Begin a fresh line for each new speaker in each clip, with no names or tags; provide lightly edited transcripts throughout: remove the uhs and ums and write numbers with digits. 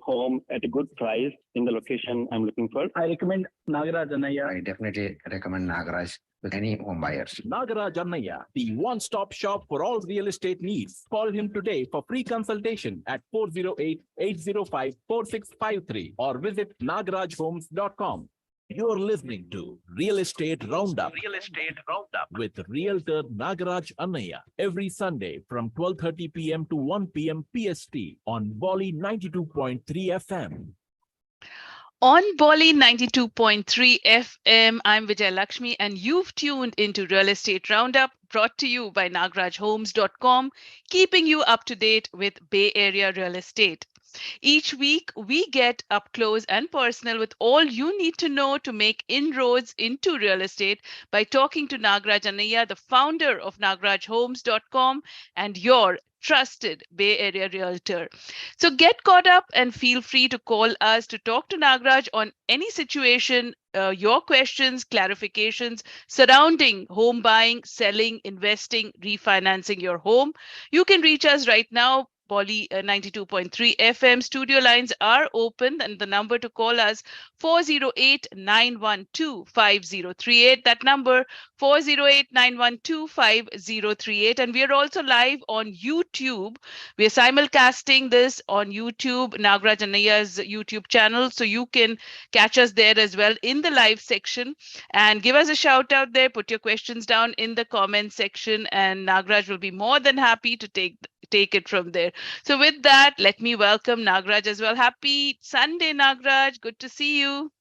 home at a good price in the location I'm looking for.
I recommend Nagaraj Annaiah.
I definitely recommend Nagaraj to any home buyers.
Nagaraj Annaiah, the one-stop shop for all real estate needs. Call him today for free consultation at 408-805-4653 or visit nagarajhomes.com. You're listening to Real Estate Roundup. With Realtor Nagaraj Annaiah every Sunday from 12:30 p.m. to 1 p.m. PST on Bolly 92.3 FM.
On Bolly 92.3 FM, I'm Vijay Lakshmi, and you've tuned into Real Estate Roundup, brought to you by nagarajhomes.com, keeping you up to date with Bay Area real estate. Each week, we get up close and personal with all you need to know to make inroads into real estate by talking to Nagaraj Annaiah, the founder of nagarajhomes.com and your trusted Bay Area realtor. So get caught up and feel free to call us to talk to Nagaraj on any situation, your questions, clarifications surrounding home buying, selling, investing, refinancing your home. You can reach us right now. Bolly 92.3 FM studio lines are open, and the number to call us 408-912-5038. That number 408-912-5038. And we are also live on YouTube. We are simulcasting this on YouTube, Nagaraj Annaiah's YouTube channel, so you can catch us there as well in the live section and give us a shout out there. Put your questions down in the comment section, and Nagaraj will be more than happy to take it from there. So with that, let me welcome Nagaraj as well. Happy Sunday, Nagaraj. Good to see you.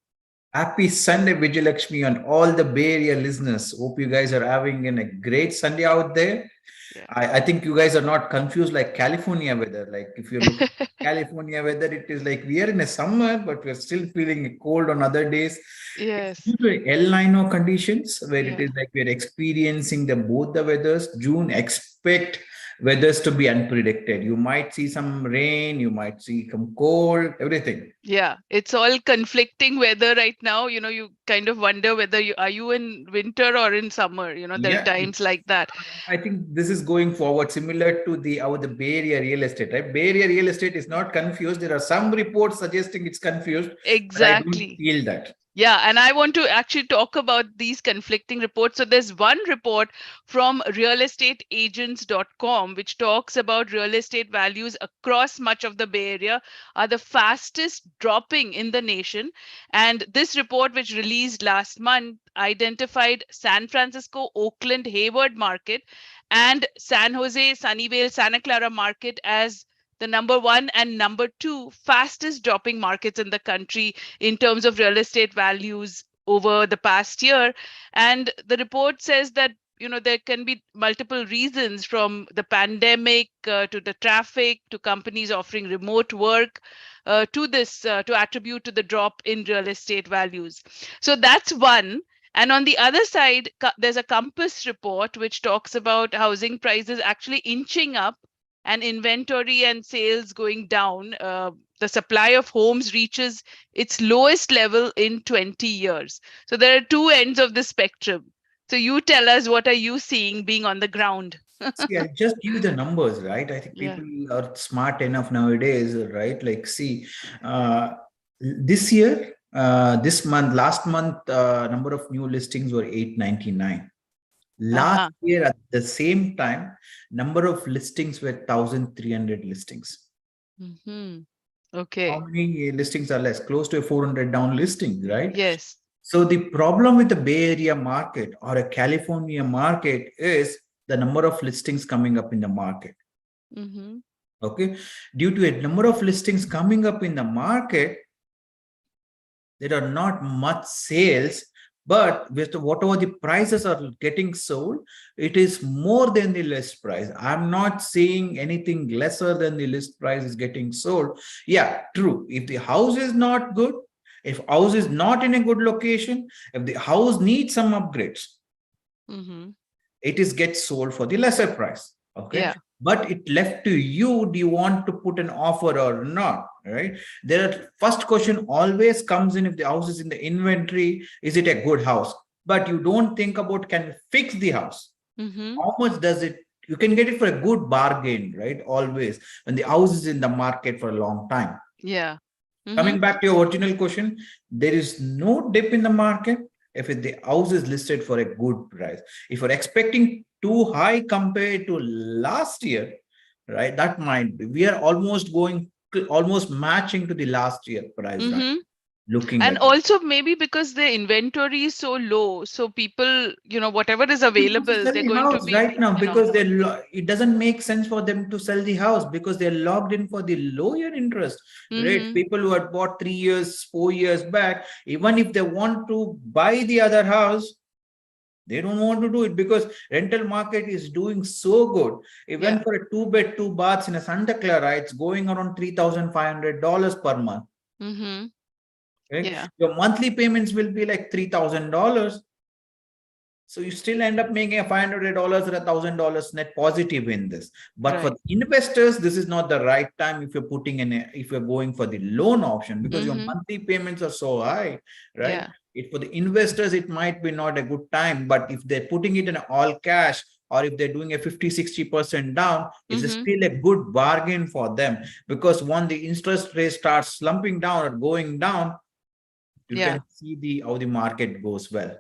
Happy Sunday, Vijay Lakshmi, and all the Bay Area listeners. Hope you guys are having a great Sunday out there. Yeah. I think you guys are not confused like California weather. Like if you look at California weather, it is like we are in a summer, but we're still feeling cold on other days.
Yes.
Due to El Nino conditions, where it is like we're experiencing both the weathers. June, expect weathers to be unpredicted. You might see some rain, you might see some cold, everything.
Yeah, it's all conflicting weather right now. You know, you kind of wonder whether are you in winter or in summer. You know, there are times like that.
I think this is going forward similar to the Bay Area real estate, right? Bay Area real estate is not confused. There are some reports suggesting it's confused.
Exactly.
But I don't feel that.
Yeah, and I want to actually talk about these conflicting reports. So there's one report from realestateagents.com which talks about real estate values across much of the Bay Area are the fastest dropping in the nation. And this report, which released last month, identified San Francisco, Oakland, Hayward market and San Jose, Sunnyvale, Santa Clara market as the number one and number two fastest dropping markets in the country in terms of real estate values over the past year. And the report says that, you know, there can be multiple reasons, from the pandemic to the traffic to companies offering remote work to attribute to the drop in real estate values. So that's one. And on the other side, there's a Compass report which talks about housing prices actually inching up and inventory and sales going down. The supply of homes reaches its lowest level in 20 years. So there are two ends of the spectrum. So you tell us, what are you seeing being on the ground?
See, I'll just give you the numbers, right? I think people are smart enough nowadays, right? Like, see, this year, last month, number of new listings were 899. Last year at the same time, number of listings were 1,300 listings.
Okay.
How many listings are less? Close to a 400 down listing, right?
Yes.
So the problem with the Bay Area market or a California market is the number of listings coming up in the market. Okay. Due to a number of listings coming up in the market, there are not much sales. But with whatever the prices are getting sold, it is more than the list price. I'm not saying anything lesser than the list price is getting sold. Yeah, true. If the house is not good, if house is not in a good location, if the house needs some upgrades, it gets sold for the lesser price. Okay.
Yeah.
But it left to you, do you want to put an offer or not, right? First question always comes in, if the house is in the inventory, is it a good house? But you don't think about, can you fix the house? How much does it, you can get it for a good bargain, right? Always, when the house is in the market for a long time.
Yeah.
Coming back to your original question, there is no dip in the market if the house is listed for a good price. If you're expecting too high compared to last year, right, that might be. We are almost matching to the last year price, right? Looking
And
at
also maybe because the inventory is so low, so people, whatever is available,
sell
they're
the
going to
house
be,
right now because it doesn't make sense for them to sell the house because they're locked in for the lower interest rate. People who had bought 3 years, 4 years back, even if they want to buy the other house, they don't want to do it because rental market is doing so good. Even for a 2-bed, 2 baths in a Santa Clara, it's going around $3,500 per month. Right?
Yeah.
Your monthly payments will be like $3,000. So you still end up making a $500 or $1,000 net positive in this. But for investors, this is not the right time if you're if you're going for the loan option because your monthly payments are so high, right? For the investors, it might be not a good time. But if they're putting it in all cash or if they're doing a 50-60% down, it's still a good bargain for them because when the interest rate starts slumping down or going down, you can see how the market goes well.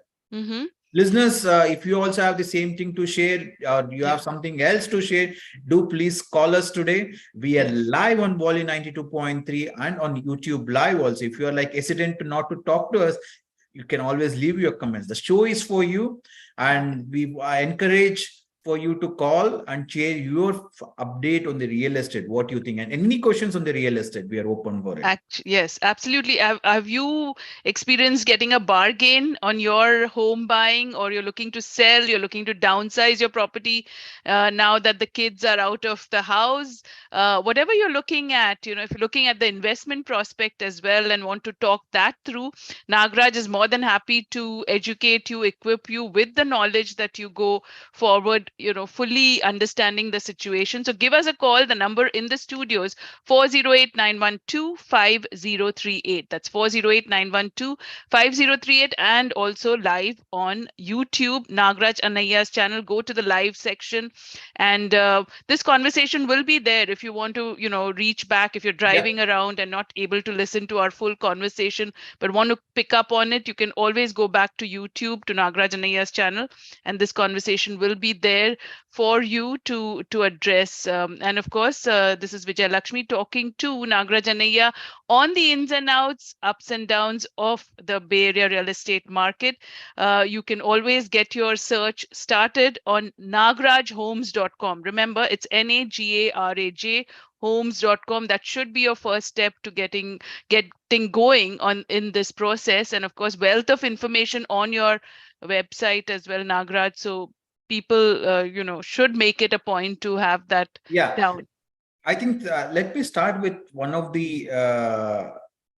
Listeners, if you also have the same thing to share or you have something else to share, do please call us today. We are live on Volley 92.3 and on YouTube live also. If you are like hesitant not to talk to us, you can always leave your comments. The show is for you and I encourage for you to call and share your update on the real estate, what you think. And any questions on the real estate, we are open for it.
Yes, absolutely. Have you experienced getting a bargain on your home buying, or you're looking to sell, you're looking to downsize your property now that the kids are out of the house? Whatever you're looking at, if you're looking at the investment prospect as well and want to talk that through, Nagraj is more than happy to educate you, equip you with the knowledge that you go forward, fully understanding the situation. So give us a call. The number in the studios, 408-912-5038. That's 408-912-5038, and also live on YouTube, Nagraj Annaya's channel. Go to the live section, and this conversation will be there if you want to, reach back. If you're driving around and not able to listen to our full conversation, but want to pick up on it, you can always go back to YouTube, to Nagraj Annaya's channel, and this conversation will be there for you to address. And of course, this is Vijay Lakshmi talking to Nagraj Anaya on the ins and outs, ups and downs of the Bay Area real estate market. You can always get your search started on nagrajhomes.com. Remember, it's NAGARAJ homes.com. That should be your first step to getting going in this process. And of course, wealth of information on your website as well, Nagraj. So people, should make it a point to have that down.
I think let me start with one of the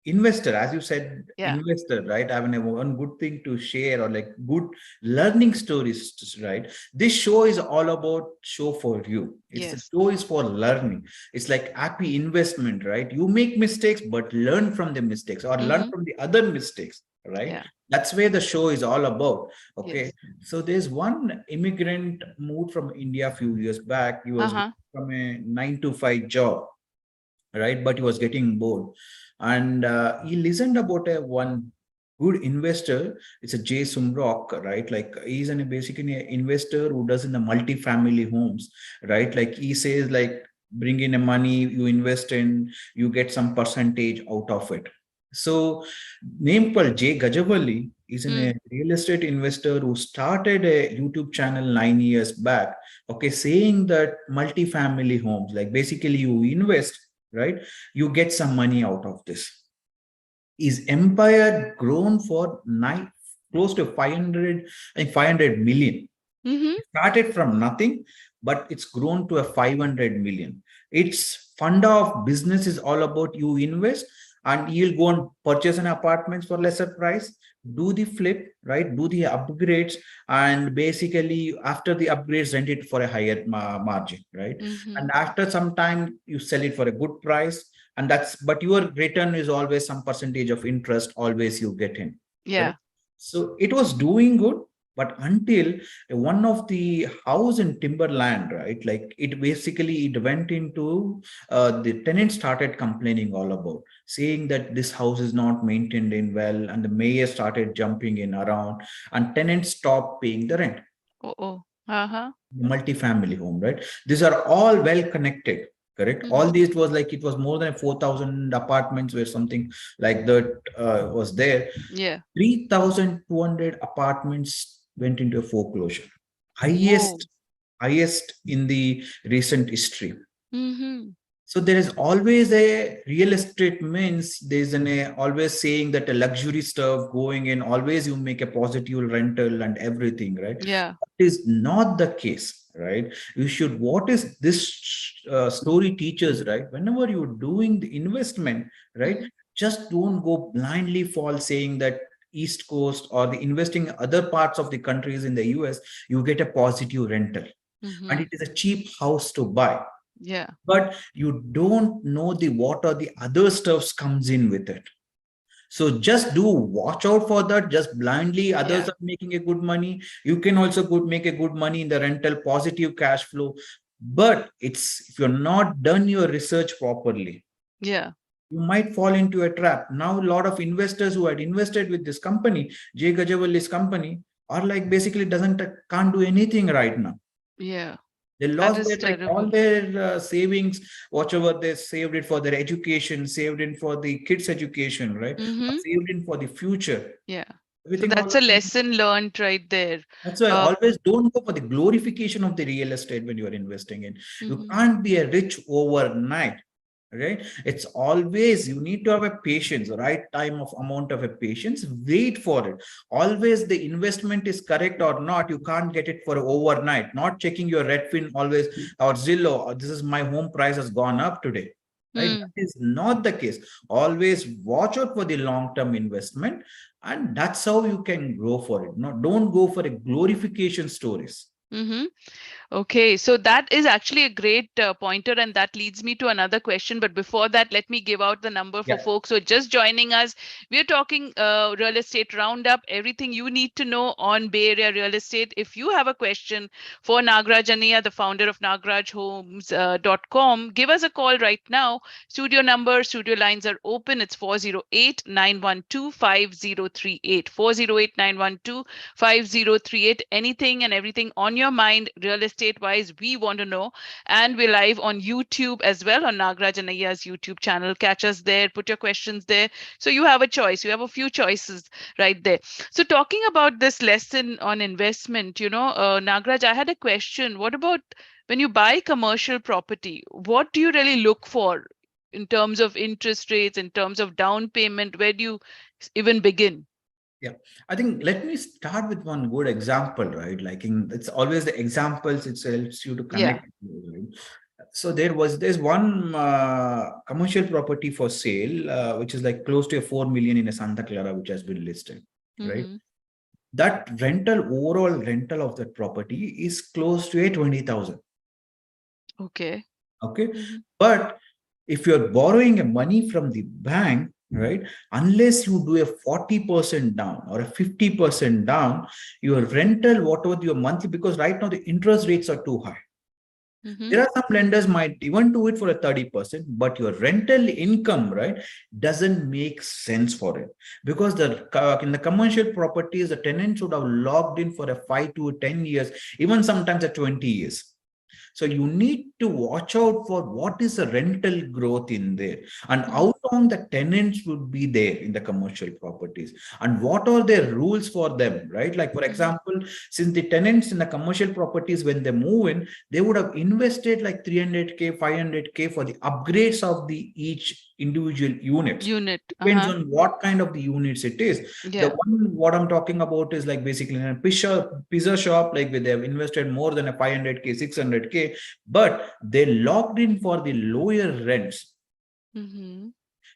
investor, as you said, investor, right? I have one good thing to share or like good learning stories, right? This show is all about show for you. The show is for learning. It's like happy investment, right? You make mistakes, but learn from the mistakes or learn from the other mistakes, right? That's where the show is all about. Okay. So there's one immigrant moved from India a few years back. He was from a 9-to-5 job, right? But he was getting bored. And he listened about one good investor. It's a Jay Sumrock, right? Like he's basically an investor who does in the multi-family homes, right? Like he says, like, bring in a money, you invest in, you get some percentage out of it. So name called Jay Gajavalli is a real estate investor who started a YouTube channel 9 years back. Okay, saying that multi-family homes, like basically you invest, right? You get some money out of this. His empire grown for close to 500 million. Started from nothing, but it's grown to a 500 million. Its fund of business is all about you invest and you'll go and purchase an apartment for lesser price, do the flip, right? Do the upgrades, and basically after the upgrades, rent it for a higher margin, right? And after some time, you sell it for a good price, and but your return is always some percentage of interest, always you get in.
Yeah.
Right? So it was doing good. But until one of the house in Timberland, right? Like it went into the tenants started complaining all about, saying that this house is not maintained in well, and the mayor started jumping in around, and tenants stopped paying the rent.
Oh. Uh-huh.
Multi-family home, right? These are all well connected. Correct. All these was like it was more than 4,000 apartments where something like that was there.
Yeah.
3,200 apartments went into a foreclosure.
Whoa.
Highest in the recent history.
Mm-hmm.
So there is always a real estate means there's always saying that a luxury stuff going in, always you make a positive rental and everything, right?
Yeah.
That is not the case, right? You should, what is this story teaches, right? Whenever you're doing the investment, right? Just don't go blindly fall saying that East Coast or the investing other parts of the countries in the US, you get a positive rental and it is a cheap house to buy.
Yeah.
But you don't know the what are the other stuffs comes in with it. So just do watch out for that. Just blindly, others are making a good money. You can also make a good money in the rental, positive cash flow. But it's if you're not done your research properly,
yeah,
you might fall into a trap. Now, a lot of investors who had invested with this company, Jay Gajawalli's company, are like basically can't do anything right now.
Yeah.
They lost all their savings, whatever they saved it for their education, saved it for the kids' education, right? Saved it for the future.
Yeah.
Everything
so that's a lesson learned right there.
That's why always don't go for the glorification of the real estate when you are investing in. You can't be a rich overnight. Right? It's always you need to have a patience, right time of amount of a patience, wait for it. Always the investment is correct or not, you can't get it for overnight. Not checking your Redfin always or Zillow, or this is my home price has gone up today. Right? That is not the case. Always watch out for the long-term investment, and that's how you can grow for it. No, don't go for a glorification stories.
Okay, so that is actually a great pointer, and that leads me to another question. But before that, let me give out the number for folks who are just joining us. We are talking real estate roundup, everything you need to know on Bay Area real estate. If you have a question for Nagaraj Anneya, the founder of nagarajhomes.com, give us a call right now. Studio lines are open. It's 408-912-5038. 408-912-5038. Anything and everything on your mind, real estate wise, we want to know. And we're live on YouTube as well, on Nagaraj Anneya's YouTube channel. Catch us there, put your questions there. So you have a choice. You have a few choices right there. So talking about this lesson on investment, Nagaraj, I had a question. What about when you buy commercial property? What do you really look for in terms of interest rates, in terms of down payment? Where do you even begin?
Yeah, I think let me start with one good example, right? It's always the examples, it helps you to connect. Right? So there's one commercial property for sale, which is like close to a 4 million in a Santa Clara, which has been listed, right? That overall rental of that property is close to a 20,000. Okay. But if you're borrowing money from the bank, right, unless you do a 40% down or a 50% down, your rental, whatever your monthly, because right now the interest rates are too high. There are some lenders might even do it for a 30%, but your rental income, right, doesn't make sense for it, because in the commercial properties, the tenants would have locked in for a 5 to 10 years, even sometimes a 20 years. So you need to watch out for what is the rental growth in there and how long the tenants would be there in the commercial properties and what are their rules for them, right? Like, for example, since the tenants in the commercial properties, when they move in, they would have invested like 300K, 500K for the upgrades of each individual unit. Depends on what kind of the units it is. The one what I'm talking about is like basically in a pizza shop, like where they have invested more than a 500K, 600K, but they locked in for the lower rents.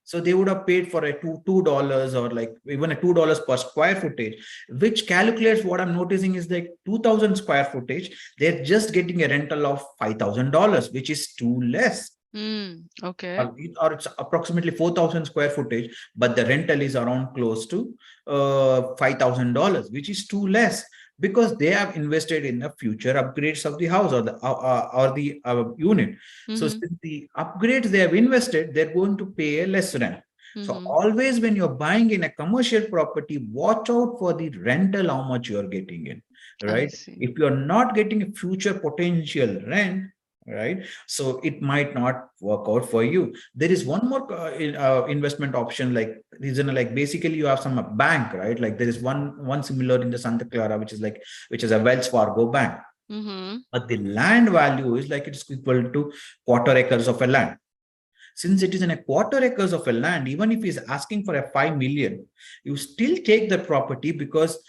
So they would have paid for a $2 or like even a $2 per square footage, which calculates what I'm noticing is like 2,000 square footage. They're just getting a rental of $5,000, which is too less. Or it's approximately 4,000 square footage, but the rental is around close to $5,000, which is too less. because they have invested in the future upgrades of the house or the unit. So
Mhm.
since the upgrades they have invested, they're going to pay a less rent. So
Mhm.
always when you're buying in a commercial property, watch out for the rental, how much you're getting in,
I
right?
see.
If you're not getting a future potential rent, right? So it might not work out for you. There is one more investment option, like reason, like basically you have some bank, right? Like there is one similar in the Santa Clara, which is a Wells Fargo bank.
Mhm.
But the land value is like it's equal to quarter acres of a land. Since it is in a quarter acres of a land, even if he's asking for a 5 million, you still take the property because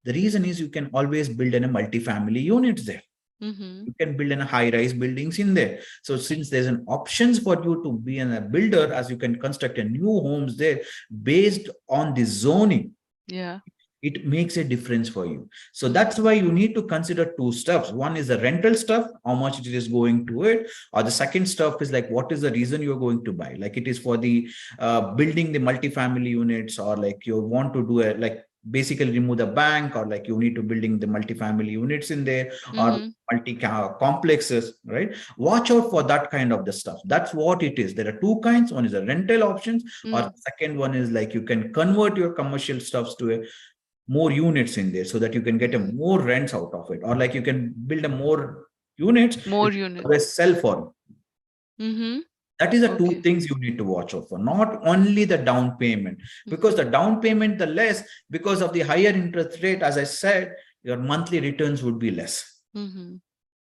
the reason is you can always build in a multi-family units there.
Mhm.
You can build in a high-rise buildings in there. So since there's an options for you to be a builder, as you can construct a new homes there based on the zoning,
Yeah.
it makes a difference for you. So
Mhm.
that's why you need to consider two stuffs. One is the rental stuff, how much it is going to it, or the second stuff is like what is the reason you're going to buy. Like it is for the building the multifamily units, or like you want to do a like basically remove the bank, or like you need to building the multifamily units in there, or
Mhm.
multi complexes, right? Watch out for that kind of the stuff. That's what it is. There are two kinds. One is the rental options, or
Mm.
second one is like you can convert your commercial stuffs to a more units in there so that you can get a more rents out of it, or like you can build a more units,
More
you
unit.
always sell for.
Mhm.
That is the two
Okay.
things you need to watch out for, not only the down payment, because the down payment the less, because of the higher interest rate, as I said, your monthly returns would be less.
Mhm.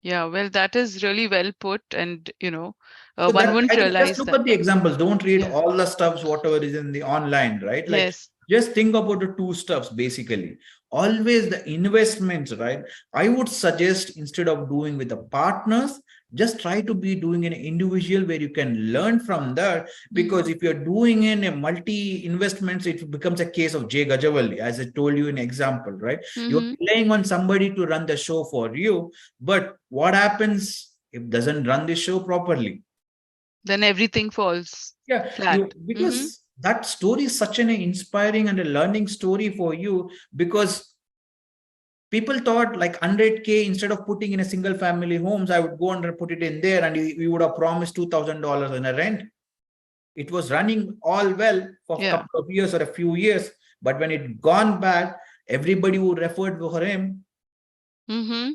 Yeah, well, that is really well put, and
So
one
that
wouldn't
I think just
realize
look
that.
at the examples. Don't read
Yeah.
all the stuffs, whatever is in the online, right? Like
Yes.
just think about the two stuffs basically. Always the investments, right? I would suggest instead of doing with the partners, just try to be doing an individual where you can learn from that. Because if you're doing in a multi investments, it becomes a case of Jay Gajavalli, as I told you in example, right? You're
Mhm.
relying on somebody to run the show for you, but what happens if it doesn't run the show properly?
Then everything falls
Yeah,
flat.
you because that story is such an inspiring and a learning story for you, because people thought like 100K, instead of putting in a single family homes, I would go and put it in there and we would have promised $2,000 in a rent. It was running all well for a
Yeah.
couple of years or a few years, but when it gone bad, everybody would refer for him.
Mhm.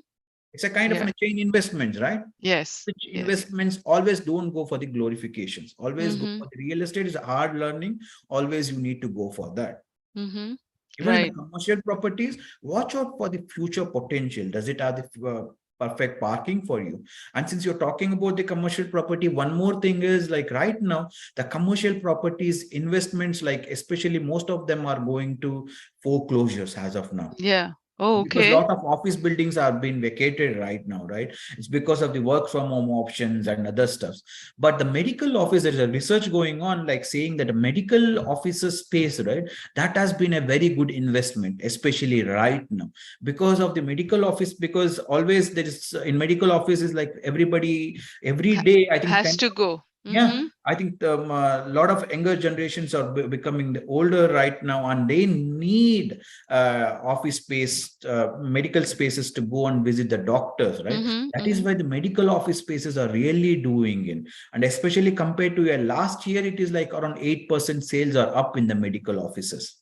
It's a kind of
Yeah.
a chain investments, right?
Yes.
Which
Yes.
investments always don't go for the glorifications. Always go
Mhm.
for the real estate is hard learning. Always you need to go for that.
Mhm.
Even in the
Right.
commercial properties, watch out for the future potential. Does it have the perfect parking for you? And since you're talking about the commercial property, one more thing is like right now, the commercial properties investments, like especially most of them are going to foreclosures as of now.
Yeah. Oh,
Because a
okay.
lot of office buildings are being vacated right now, right? It's because of the work from home options and other stuff. But the medical office, there's a research going on, like saying that a medical offices space, right, that has been a very good investment, especially right now, because of the medical office. Because always there is in medical offices, like everybody every
Ha-
day, I think
has
10.
to go.
Yeah,
Mhm.
I think a lot of younger generations are becoming older right now, and they need office space, medical spaces to go and visit the doctors, right?
Mhm.
That is
Mhm.
why the medical office spaces are really doing it. And especially compared to last year, it is like around 8% sales are up in the medical offices.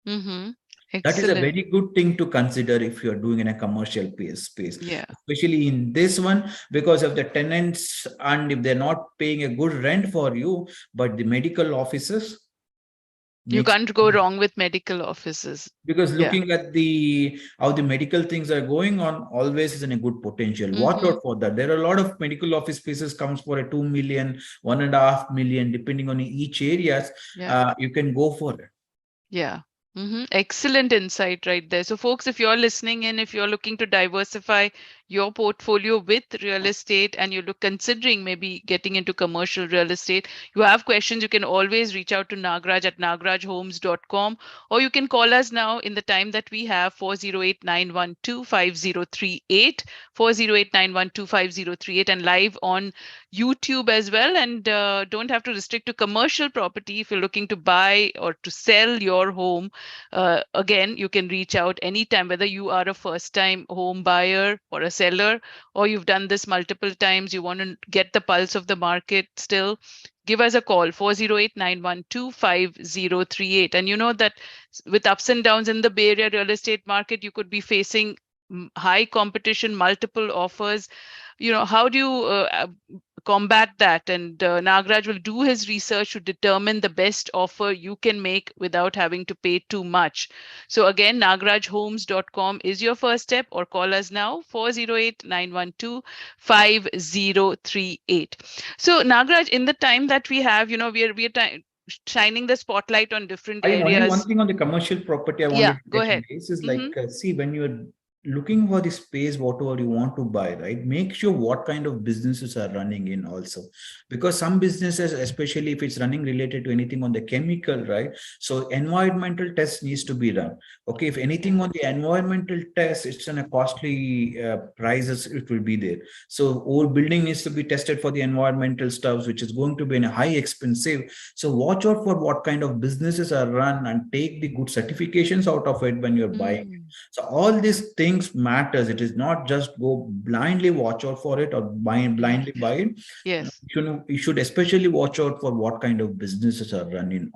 Mhm.
That is a
Excellent.
very good thing to consider if you're doing in a commercial space,
Yeah.
especially in this one, because of the tenants, and if they're not paying a good rent for you, but the medical offices
You
makes,
can't go wrong with medical offices.
because
Yeah.
looking at the how the medical things are going on, always is in a good potential. Watch
Mhm.
out for that. There are a lot of medical office spaces comes for a 2 million, 1.5 million, depending on each areas.
Yeah.
You can go for it.
Yeah. Excellent insight right there. So, folks, if you're listening in, if you're looking to diversify your portfolio with real estate and you're considering maybe getting into commercial real estate, you have questions, you can always reach out to Nagraj at nagrajhomes.com, or you can call us now in the time that we have, 408-912-5038, 408-912-5038, and live on YouTube as well. And don't have to restrict to commercial property. If you're looking to buy or to sell your home, again, you can reach out anytime, whether you are a first-time home buyer or a seller, or you've done this multiple times, you want to get the pulse of the market still, give us a call, 408-912-5038. And you know that with ups and downs in the Bay Area real estate market, you could be facing high competition, multiple offers. How do you combat that? And Nagraj will do his research to determine the best offer you can make without having to pay too much. So again, nagrajhomes.com is your first step, or call us now, 408-912-5038. So Nagraj, in the time that we have, we are shining the spotlight on different
Only one
areas.
thing on the commercial property I wanted to
go ahead.
is like, see, when you're looking for the space, whatever you want to buy, right? Make sure what kind of businesses are running in also, because some businesses, especially if it's running related to anything on the chemical, right? So environmental test needs to be done. Okay, if anything on the environmental test, it's on a costly prices, it will be there. So old building needs to be tested for the environmental stuff, which is going to be in a high expensive. So watch out for what kind of businesses are run and take the good certifications out of it when you're buying. So all these things matters. It is not just go blindly watch out for it or blindly buy it.
Yes.
You should especially watch out for what kind of businesses are running.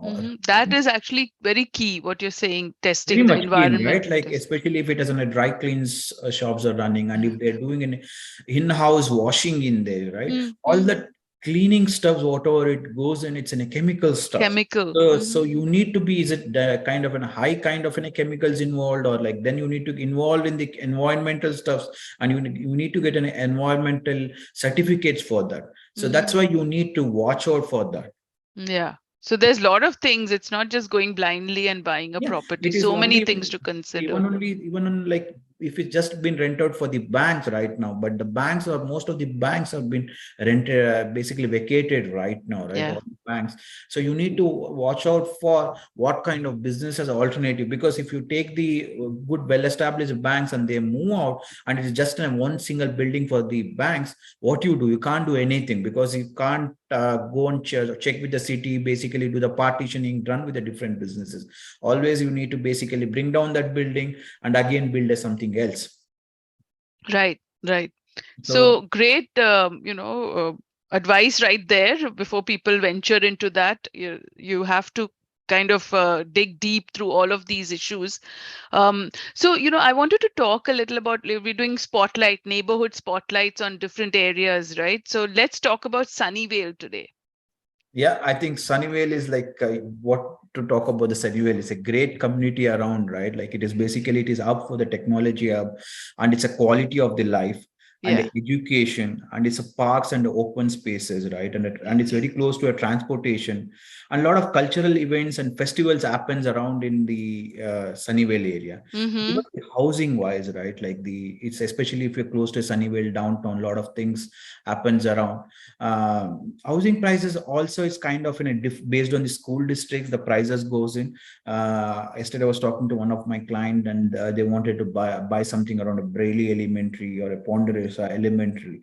That is actually very key, what you're saying, testing
Very
the
much
environment.
key, right? Like, especially if it is on a dry cleans shops are running, and if they're doing an in-house washing in there, right? All that cleaning stuff, whatever it goes in, it's in a chemical stuff. So you need to be, is it kind of a high kind of chemicals involved, or like then you need to involve in the environmental stuff, and you need to get an environmental certificates for that. So that's why you need to watch out for that.
Yeah. So there's a lot of things. It's not just going blindly and buying a property. So many things to consider.
Even on like, if it's just been rented for the banks right now, but the banks, or most of the banks have been rented, basically vacated right now, right? All the banks. So you need to watch out for what kind of business as an alternative, because if you take the good, well-established banks and they move out, and it's just in one single building for the banks, what you do? You can't do anything, because you can't go and check with the city, basically do the partitioning, run with the different businesses. Always you need to basically bring down that building and again build something else.
Right. So great, advice right there. Before people venture into that, you have to kind of dig deep through all of these issues. So, I wanted to talk a little about, we're doing neighborhood spotlights on different areas, right? So let's talk about Sunnyvale today.
Yeah, I think Sunnyvale is like what to talk about. The Sunnyvale is a great community around, right? Like it is up for the technology hub, and it's a quality of the life and education, and it's a parks and open spaces, right? And it's very close to a transportation, and a lot of cultural events and festivals happens around in the Sunnyvale area. Even housing wise, right? Like it's especially if you're close to Sunnyvale downtown, a lot of things happens around. Housing prices also is kind of based on the school districts, the prices goes in. Yesterday I was talking to one of my client, and they wanted to buy something around a Braille Elementary or a Ponderosa Elementary.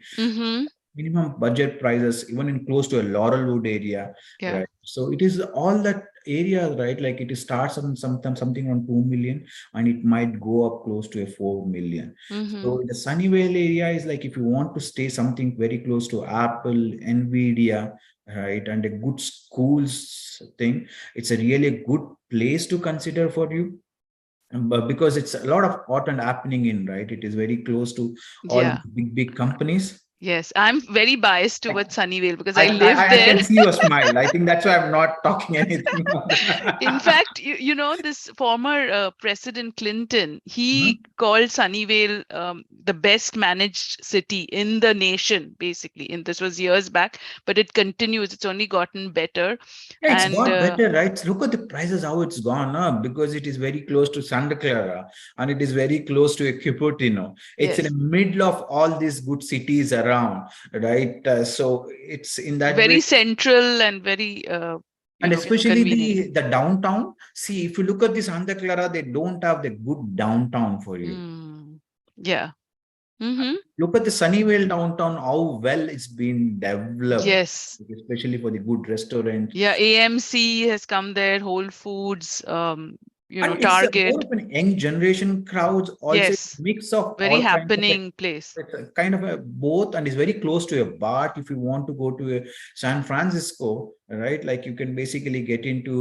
Minimum budget prices, even in close to a Laurelwood area. Right? So it is all that area, right? Like it starts on something on 2 million, and it might go up close to a 4 million. So the Sunnyvale area is like, if you want to stay something very close to Apple, Nvidia, right, and a good schools thing, it's a really good place to consider for you. But because it's a lot of content happening in, right, it is very close to all big companies.
Yes, I'm very biased towards Sunnyvale because I
I,
live
I
there.
can see your smile. I think that's why I'm not talking anything.
In fact, this former President Clinton, he called Sunnyvale the best managed city in the nation, basically. And this was years back, but it continues. It's only gotten better.
Yeah, it's
And
got better, right? Look at the prices, how it's gone up because it is very close to Santa Clara and it is very close to Cupertino. It's in
yes,
the middle of all these good cities around, right? So it's in that
very
way.
central and very,
And especially
convenient.
the downtown. See, if you look at the Santa Clara, they don't have the good downtown for you.
Yeah. Mm-hmm.
Look at the Sunnyvale downtown, how well it's been developed.
Yes.
Especially for the good restaurant.
Yeah, AMC has come there, Whole Foods,
And it's
Target.
more of an young generation crowds, also
Yes.
mix of
Very
all
happening place.
It's a kind of a both, and it's very close to a BART. If you want to go to San Francisco, right? Like you can basically get into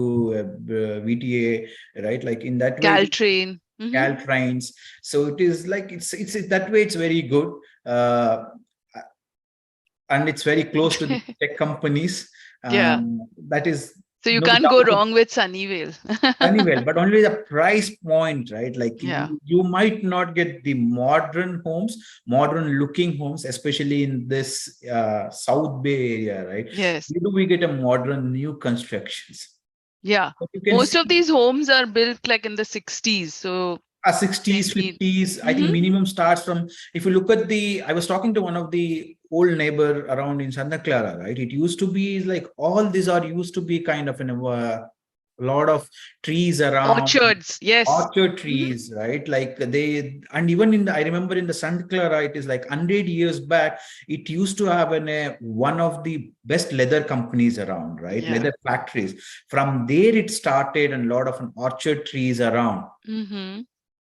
VTA, right? Like in that way,
CalTrain. Mm-hmm.
Caltrains. So it is like it's that way. It's very good, and it's very close to the tech companies.
Yeah.
That is.
So you
No
can't go wrong with Sunnyvale.
Sunnyvale, but only the price point, right? Like
Yeah.
you might not get the modern homes, modern looking homes, especially in this South Bay area, right?
Yes.
Where do we get a modern new constructions?
Yeah. Most of these homes are built like in the 60s. So
60s, 50s, I think minimum starts from, if you look at I was talking to one of the old neighbor around in Santa Clara, right? It used to be like all these are used to be kind of a lot of trees around.
Orchards, yes.
Orchard trees, right? Like and even I remember in the Santa Clara, it is like 100 years back, it used to have one of the best leather companies around, right?
Yeah.
Leather factories. From there it started, and a lot of orchard trees around.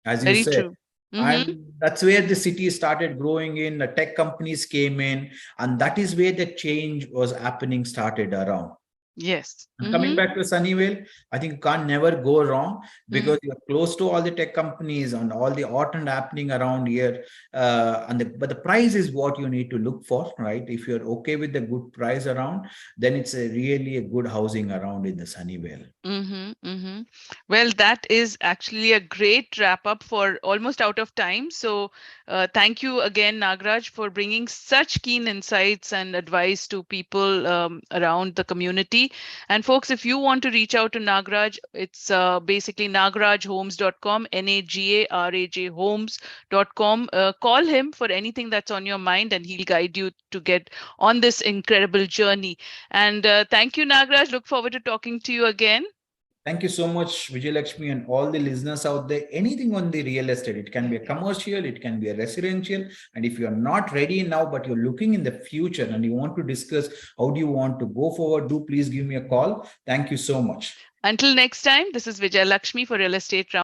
As you said.
True.
And that's where the city started growing in, the tech companies came in, and that is where the change was happening, started around.
Yes.
And coming back to Sunnyvale, I think you can't never go wrong because you're close to all the tech companies and all the art and happening around here. But the price is what you need to look for, right? If you're okay with the good price around, then it's really a good housing around in the Sunnyvale.
Well, that is actually a great wrap up for almost out of time. So thank you again, Nagraj, for bringing such keen insights and advice to people around the community. And folks, if you want to reach out to Nagraj, it's basically nagrajhomes.com, NAGARAJ homes.com. Call him for anything that's on your mind, and he'll guide you to get on this incredible journey. And thank you, Nagraj. Look forward to talking to you again.
Thank you so much, Vijayalakshmi, and all the listeners out there. Anything on the real estate, it can be a commercial, it can be a residential. And if you're not ready now, but you're looking in the future and you want to discuss how do you want to go forward, do please give me a call. Thank you so much.
Until next time, this is Vijayalakshmi for Real Estate Round.